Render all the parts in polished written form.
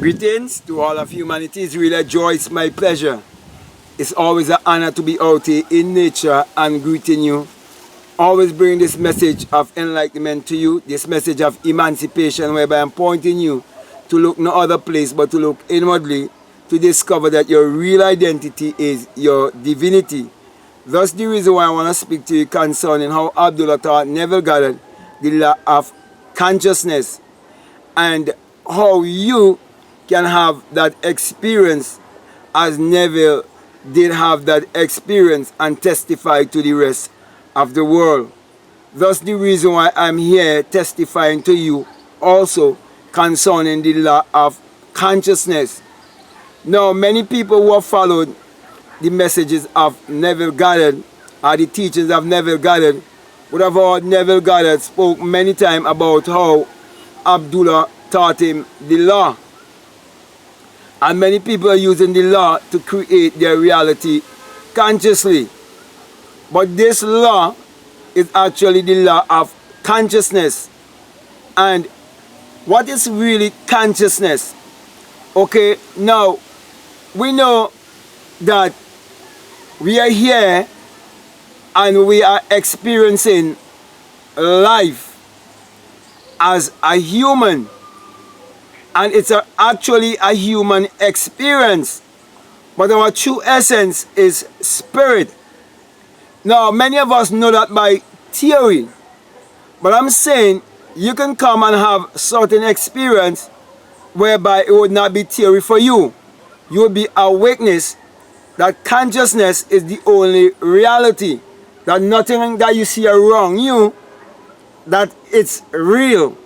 Greetings to all of humanity. It's really a joy, it's my pleasure. It's always an honor to be out here in nature and greeting you. Always bring this message of enlightenment to you, this message of emancipation, whereby I'm pointing you to look no other place but to look inwardly to discover that your real identity is your divinity. Thus the reason why I want to speak to you concerning how Abdullah taught Neville Goddard the law of consciousness and how you can have that experience as Neville did have that experience and testify to the rest of the world. Thus the reason why I'm here testifying to you also concerning the law of consciousness. Now many people who have followed the messages of Neville Goddard or the teachings of Neville Goddard would have heard Neville Goddard spoke many times about how Abdullah taught him the law. And many people are using the law to create their reality consciously. But this law is actually the law of consciousness. And what is really consciousness? Okay, now we know that we are here and we are experiencing life as a human. And it's actually a human experience. But our true essence is spirit. Now, many of us know that by theory. But I'm saying you can come and have certain experience whereby it would not be theory for you. You will be a witness that consciousness is the only reality. That nothing that you see around you, that it's real.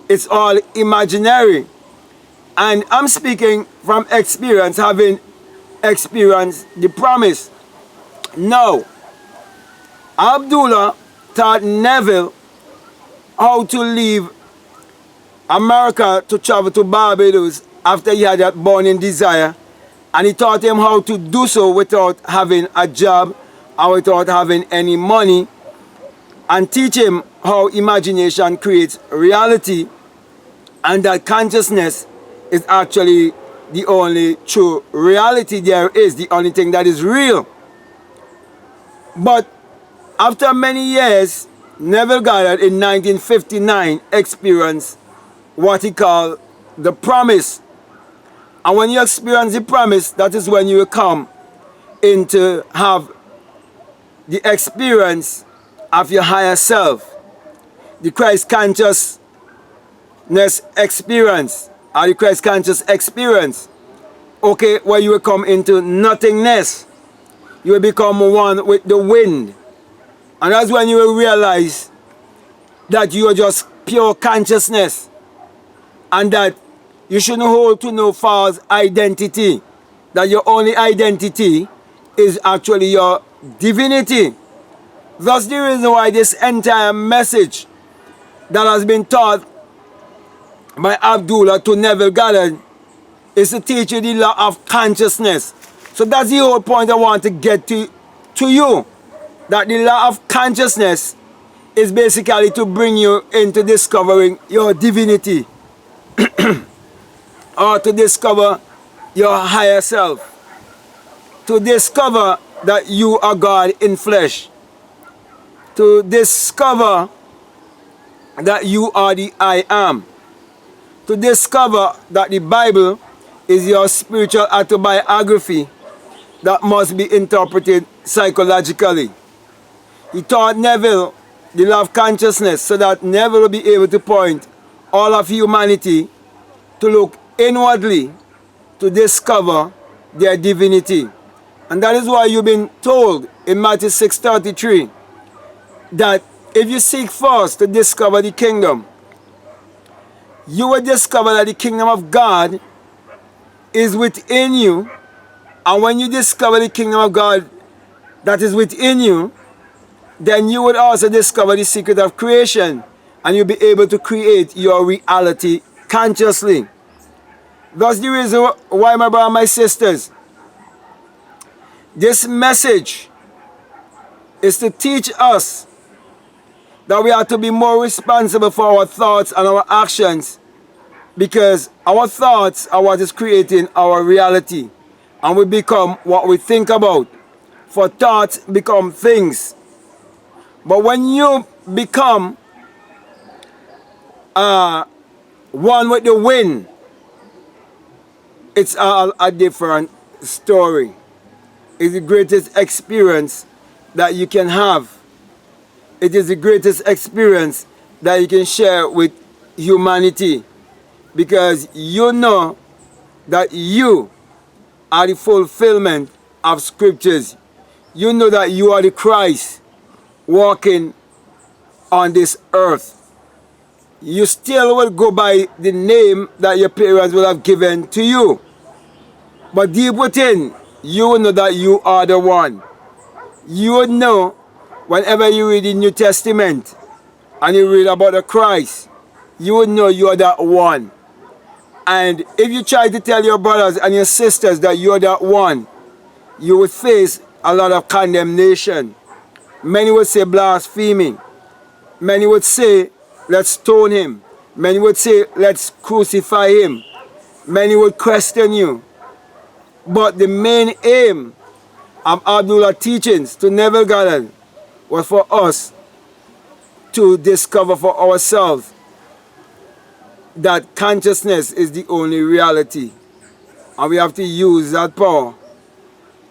It's all imaginary. And I'm speaking from experience, having experienced the promise. Now, Abdullah taught Neville how to leave America to travel to Barbados after he had that burning desire. And he taught him how to do so without having a job or without having any money. And teach him how imagination creates reality and that consciousness is actually the only true reality there is, the only thing that is real. But after many years, Neville Goddard in 1959 experienced what he called the promise. And when you experience the promise, that is when you will come into have the experience of your higher self, the Christ consciousness experience. Or the Christ conscious experience, okay, where you will come into nothingness. You will become one with the wind. And that's when you will realize that you are just pure consciousness. And that you shouldn't hold to no false identity. That your only identity is actually your divinity. That's the reason why this entire message that has been taught by Abdullah to Neville Goddard is to teach you the law of consciousness. So that's the whole point I want to get to you. That the law of consciousness is basically to bring you into discovering your divinity. Or to discover your higher self. To discover that you are God in flesh. To discover that you are the I am. To discover that the Bible is your spiritual autobiography that must be interpreted psychologically. He taught Neville the law of consciousness so that Neville will be able to point all of humanity to look inwardly to discover their divinity. And that is why you've been told in Matthew 6:33 that if you seek first to discover the kingdom, you will discover that the kingdom of God is within you. And when you discover the kingdom of God that is within you, then you would also discover the secret of creation. And you'll be able to create your reality consciously. That's the reason why, my brothers and my sisters, this message is to teach us that we have to be more responsible for our thoughts and our actions Because our thoughts are what is creating our reality. And we become what we think about. For thoughts become things. But when you become one with the wind, it's all a different story. It's the greatest experience that you can have. It is the greatest experience that you can share with humanity, because you know that you are the fulfillment of scriptures. You know that you are the Christ walking on this earth. You still will go by the name that your parents will have given to you. But deep within, you will know that you are the one. You would know whenever you read the New Testament and you read about the Christ, you would know you are that one. And if you try to tell your brothers and your sisters that you are that one, you would face a lot of condemnation. Many would say blaspheming. Many would say, let's stone him. Many would say, let's crucify him. Many would question you. But the main aim of Abdullah's teachings to Neville Goddard was for us to discover for ourselves that consciousness is the only reality. And we have to use that power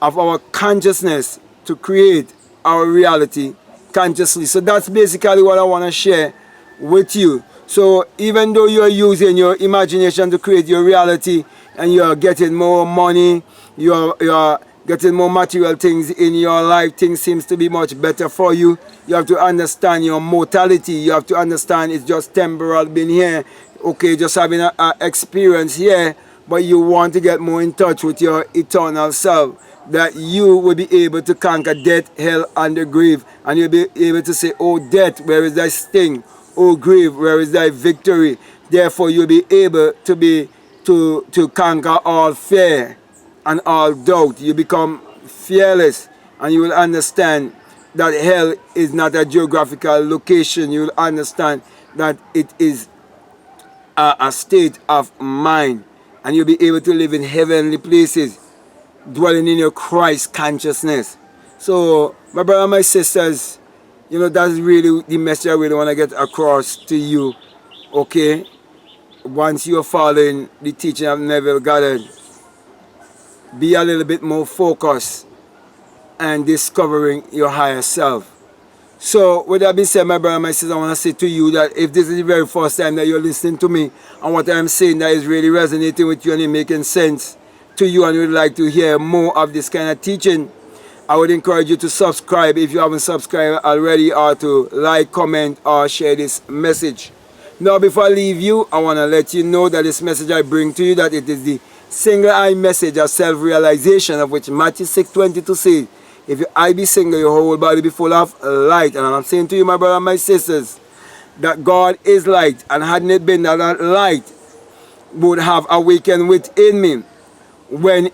of our consciousness to create our reality consciously. So that's basically what I want to share with you. So even though you're using your imagination to create your reality and you're getting more money, you're getting more material things in your life, things seems to be much better for you. You have to understand your mortality. You have to understand it's just temporal being here. Okay, just having an experience here, but you want to get more in touch with your eternal self, that you will be able to conquer death, hell, and the grave. And you'll be able to say, oh death, where is thy sting? Oh grave, where is thy victory? Therefore, you'll be able to conquer all fear and all doubt. You become fearless, and you will understand that hell is not a geographical location. You will understand that it is a state of mind, and you'll be able to live in heavenly places, dwelling in your Christ consciousness. So, my brother and my sisters, you know, that's really the message I really want to get across to you, okay? Once you're following the teaching of Neville Goddard, be a little bit more focused and discovering your higher self. So, with that being said, my brother and my sister, I want to say to you that if this is the very first time that you're listening to me and what I'm saying that is really resonating with you and it making sense to you and you would like to hear more of this kind of teaching, I would encourage you to subscribe if you haven't subscribed already, or to like, comment, or share this message. Now, before I leave you, I want to let you know that this message I bring to you, that it is the single-eye message of self-realization, of which Matthew 6:22 says, if your eye be single, your whole body be full of light. And I'm saying to you, my brother and my sisters, that God is light, and hadn't it been that that light would have awakened within me, when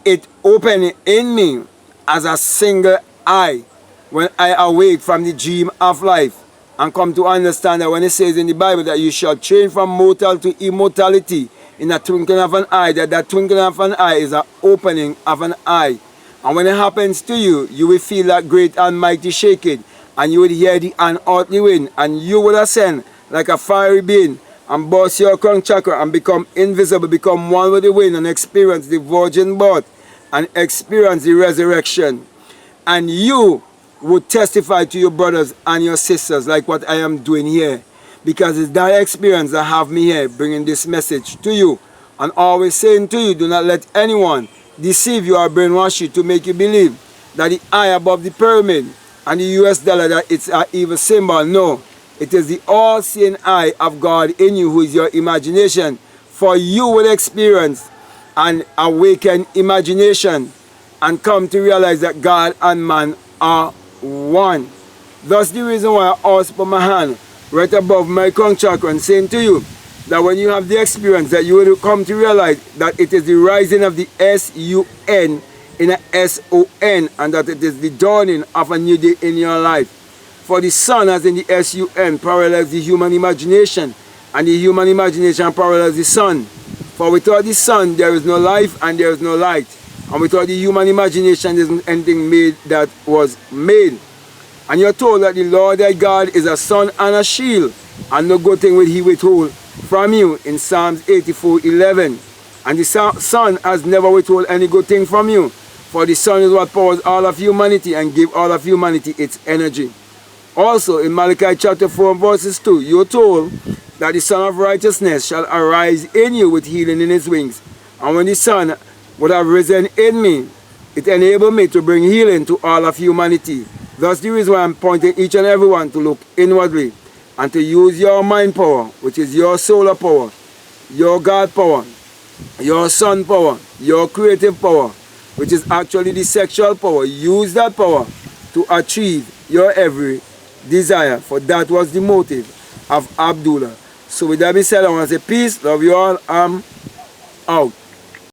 it opened in me as a single eye, when I awake from the dream of life and come to understand that when it says in the Bible that you shall change from mortal to immortality in a twinkling of an eye, that twinkling of an eye is an opening of an eye. And when it happens to you, you will feel that great and mighty shaking, and you will hear the unearthly wind, and you will ascend like a fiery being and burst your crown chakra and become invisible, become one with the wind, and experience the virgin birth and experience the resurrection. And you would testify to your brothers and your sisters like what I am doing here, because it's that experience that have me here bringing this message to you, and always saying to you, do not let anyone deceive you or brainwash you to make you believe that the eye above the pyramid and the US dollar, that it's an evil symbol. No, it is the all-seeing eye of God in you, who is your imagination. For you will experience an awakened imagination and come to realize that God and man are one. That's the reason why I always put my hand right above my crown chakra and saying to you that when you have the experience, that you will come to realize that it is the rising of the S-U-N in a S-O-N, and that it is the dawning of a new day in your life. For the sun, as in the S-U-N, parallels the human imagination, and the human imagination parallels the sun. For without the sun there is no life and there is no light. And without the human imagination there isn't anything made that was made. And you're told that the Lord thy God is a sun and a shield, and no good thing will he withhold from you in Psalms 84:11. And the sun has never withhold any good thing from you, for the sun is what powers all of humanity and gives all of humanity its energy. Also in Malachi chapter 4 verses 2, you're told that the Son of Righteousness shall arise in you with healing in his wings. And when the sun would have risen in me, it enabled me to bring healing to all of humanity. Thus the reason why I'm pointing each and every one to look inwardly and to use your mind power, which is your solar power, your God power, your sun power, your creative power, which is actually the sexual power. Use that power to achieve your every desire, for that was the motive of Abdullah. So with that being said, I want to say peace, love you all, I'm out.